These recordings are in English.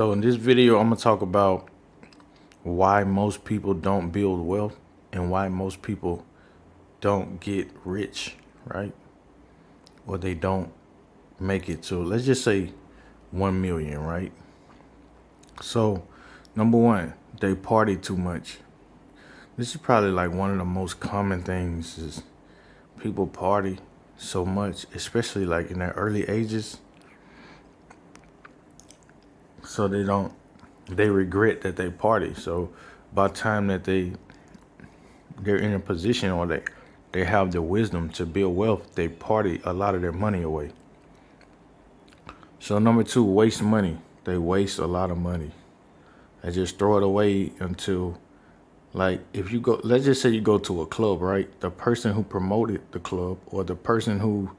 So in this video, I'm gonna talk about why most people don't build wealth and why most people don't get rich, right? Or they don't make it to, let's just say 1 million, right? So number one, they party too much. This is probably like one of the most common things is people party so much, especially like in their early ages. So they regret that they party. So by the time that they're in a position or they have the wisdom to build wealth, they party a lot of their money away. So number two, waste money. They waste a lot of money. They just throw it away until, like, if you go, let's just say you go to a club, right? The person who promoted the club or the person who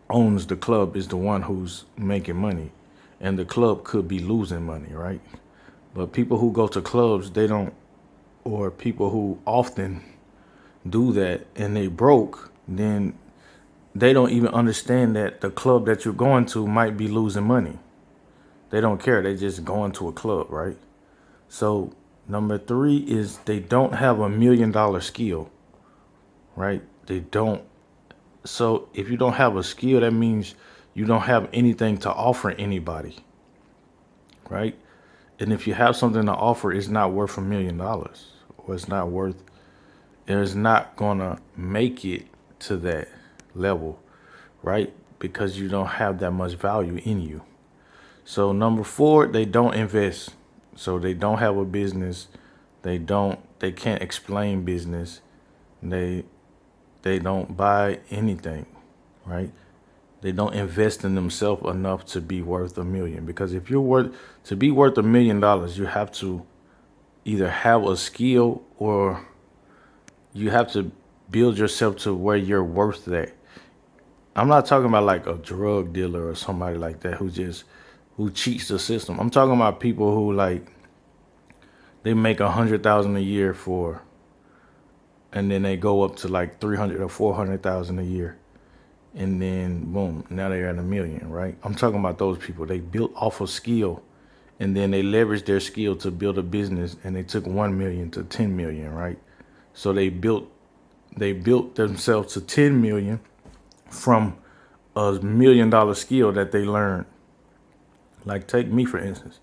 owns the club is the one who's making money, and the club could be losing money, right? But people who go to clubs, they don't, or people who often do that and they broke, then they don't even understand that the club that you're going to might be losing money. They don't care. They just going to a club, right? So number three is they don't have $1 million skill, right? They don't. So if you don't have a skill, that means you don't have anything to offer anybody, right? And if you have something to offer, it's not worth $1 million, or it's not gonna make it to that level, right? Because you don't have that much value in you. So number four, they don't invest. So they don't have a business. They can't explain business. They don't buy anything, right? They don't invest in themselves enough to be worth $1 million. Because if to be worth $1 million, you have to either have a skill or you have to build yourself to where you're worth that. I'm not talking about like a drug dealer or somebody like that who cheats the system. I'm talking about people who, like, they make 100,000 a year and then they go up to like 300 or 400,000 a year, and then boom, now they're at $1 million, right? I'm talking about those people. They built off of skill, and then they leveraged their skill to build a business, and they took 1 million to 10 million, right? So they built themselves to 10 million from $1 million skill that they learned. Like, take me for instance.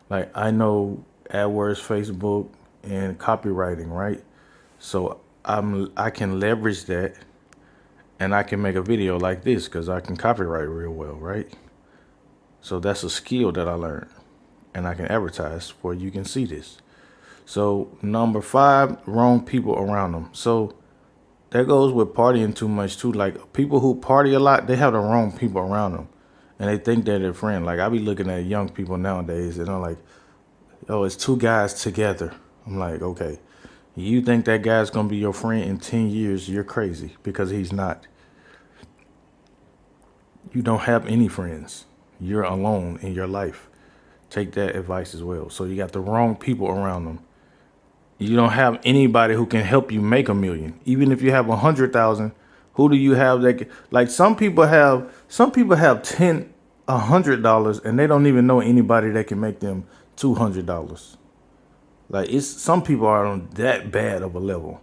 Like, I know AdWords, Facebook, and copywriting, right? So I can leverage that, and I can make a video like this because I can copyright real well, right? So that's a skill that I learned, and I can advertise for you can see this. So number five, wrong people around them. So that goes with partying too much too. Like, people who party a lot, they have the wrong people around them, and they think they're their friend. Like, I be looking at young people nowadays, and I'm like, oh, it's two guys together. I'm like, okay, you think that guy's gonna be your friend in 10 years? You're crazy, because he's not. You don't have any friends. You're alone in your life. Take that advice as well. So you got the wrong people around them. You don't have anybody who can help you make $1 million. Even if you have 100,000, who do you have that like, some people have $100 and they don't even know anybody that can make them $200. Like, it's some people are on that bad of a level.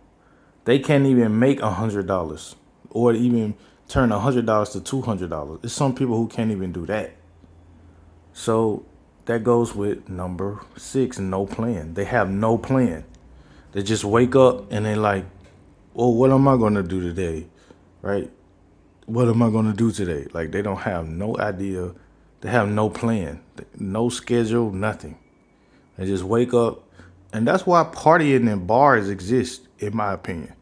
They can't even make $100 or even turn $100 to $200. It's some people who can't even do that. So that goes with number six, no plan. They have no plan. They just wake up and they like, well, what am I going to do today? Right? What am I going to do today? Like, they don't have no idea. They have no plan, no schedule, nothing. They just wake up. And that's why partying in bars exist, in my opinion.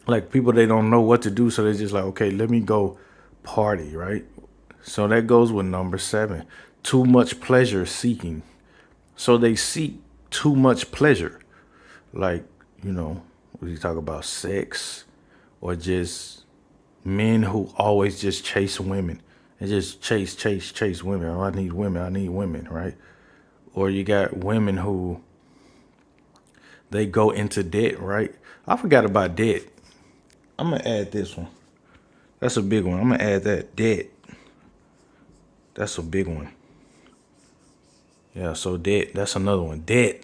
Like, people, they don't know what to do. So they're just like, okay, let me go party, right? So that goes with number seven, too much pleasure seeking. So they seek too much pleasure. Like, when you talk about sex, or just men who always just chase women and just chase women. Oh, I need women, right? Or you got women who they go into debt, right? I forgot about debt. I'm going to add this one. That's a big one. I'm going to add that. Debt. That's a big one. Yeah, so debt, that's another one. Debt.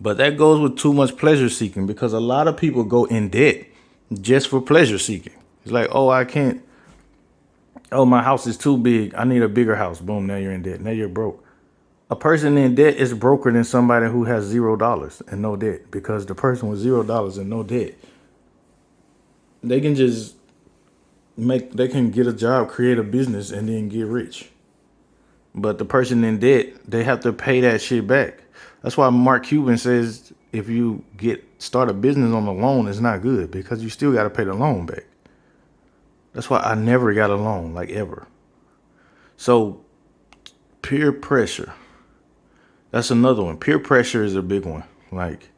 But that goes with too much pleasure seeking because a lot of people go in debt just for pleasure seeking. It's like, oh, I can't, oh, my house is too big. I need a bigger house. Boom, now you're in debt. Now you're broke. A person in debt is broker than somebody who has $0 and no debt because the person with $0 and no debt, they can just they can get a job, create a business, and then get rich. But the person in debt, they have to pay that shit back. That's why Mark Cuban says if you start a business on a loan, it's not good because you still got to pay the loan back. That's why I never got a loan, like ever. So peer pressure. That's another one. Peer pressure is a big one. Like,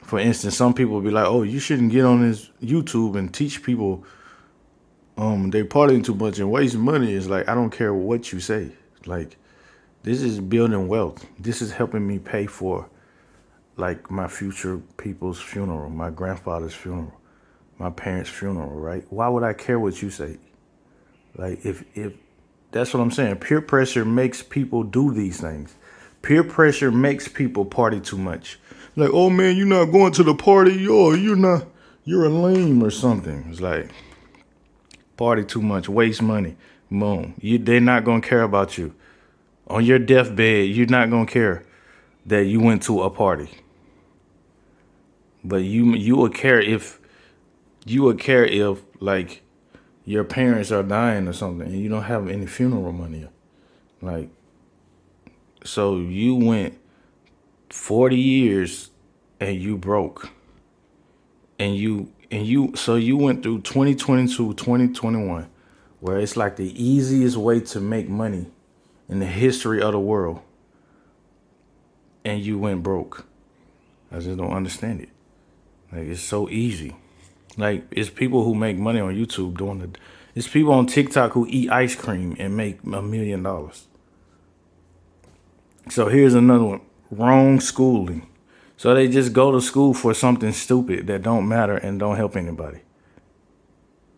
for instance, some people will be like, oh, you shouldn't get on this YouTube and teach people they partying too much and waste money. It's like, I don't care what you say. Like, this is building wealth. This is helping me pay for like my future people's funeral, my grandfather's funeral, my parents' funeral, right? Why would I care what you say? Like, if that's what I'm saying. Peer pressure makes people do these things. Peer pressure makes people party too much. Like, oh man, you're not going to the party. Oh, you're a lame or something. It's like, party too much, waste money. Boom. They're not going to care about you. On your deathbed, you're not going to care that you went to a party. But you would care if like your parents are dying or something and you don't have any funeral money. Like, so you went 40 years and you broke. So you went through 2022, 2021, where it's like the easiest way to make money in the history of the world. And you went broke. I just don't understand it. Like, it's so easy. Like, it's people who make money on YouTube it's people on TikTok who eat ice cream and make $1 million. So here's another one. Wrong schooling. So they just go to school for something stupid that don't matter and don't help anybody.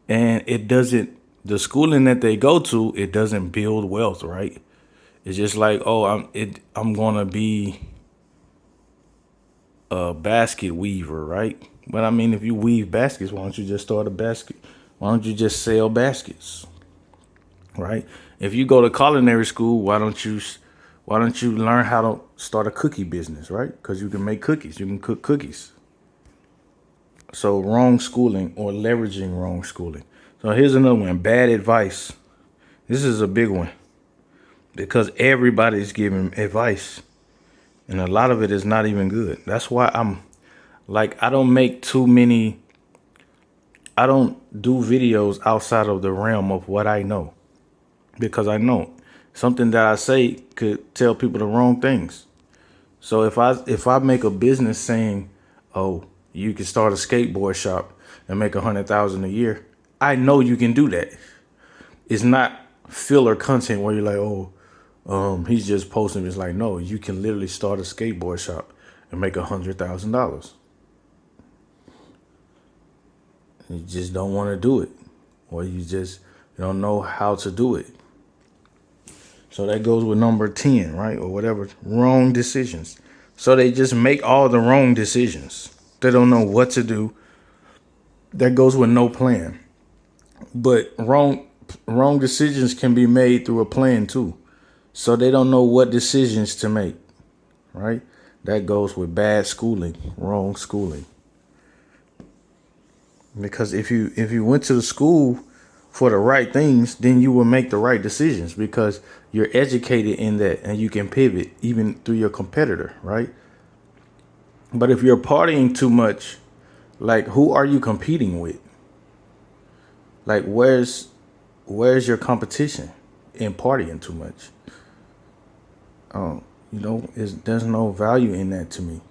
And the schooling that they go to, it doesn't build wealth, right? It's just like, oh, I'm going to be a basket weaver, right? But I mean, if you weave baskets, why don't you just start a basket? Why don't you just sell baskets, right? If you go to culinary school, why don't you learn how to start a cookie business, right? Because you can make cookies, you can cook cookies. So wrong schooling or leveraging wrong schooling. So here's another one, bad advice. This is a big one because everybody's giving advice and a lot of it is not even good. That's why I don't do videos outside of the realm of what I know, because I know something that I say could tell people the wrong things. So if I make a business saying, oh, you can start a skateboard shop and make 100,000 a year, I know you can do that. It's not filler content where you're like, oh, he's just posting. It's like, no, you can literally start a skateboard shop and make $100,000. You just don't want to do it, or you don't know how to do it. So that goes with number 10, right? Or whatever, wrong decisions. So they just make all the wrong decisions. They don't know what to do. That goes with no plan. But wrong decisions can be made through a plan too. So they don't know what decisions to make, right? That goes with bad schooling, wrong schooling. Because if you went to the school for the right things, then you will make the right decisions because you're educated in that and you can pivot even through your competitor, right? But if you're partying too much, like, who are you competing with? Like, where's your competition in partying too much? There's no value in that to me.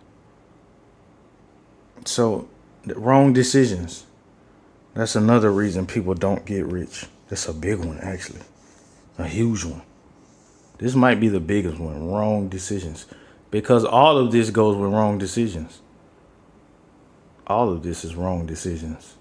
So the wrong decisions. That's another reason people don't get rich. That's a big one, actually. A huge one. This might be the biggest one, wrong decisions. Because all of this goes with wrong decisions. All of this is wrong decisions.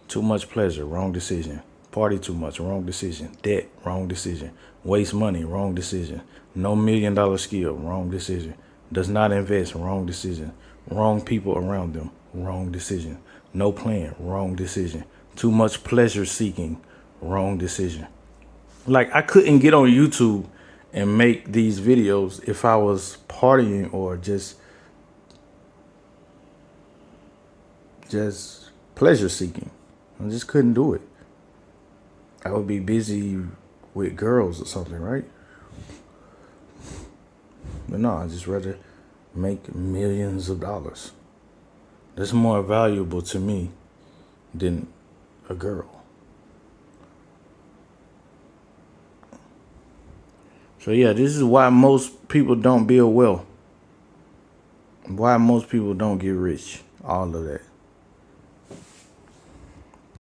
Too much pleasure, wrong decision. Party too much, wrong decision. Debt, wrong decision. Waste money, wrong decision. No $1 million skill, wrong decision. Does not invest, wrong decision. Wrong people around them, wrong decision. No plan, wrong decision. Too much pleasure seeking, wrong decision. Like, I couldn't get on YouTube and make these videos if I was partying or just pleasure seeking. I just couldn't do it. I would be busy with girls or something, right? But no, I just rather make millions of dollars. That's more valuable to me than a girl. So yeah, this is why most people don't build wealth. Why most people don't get rich. All of that.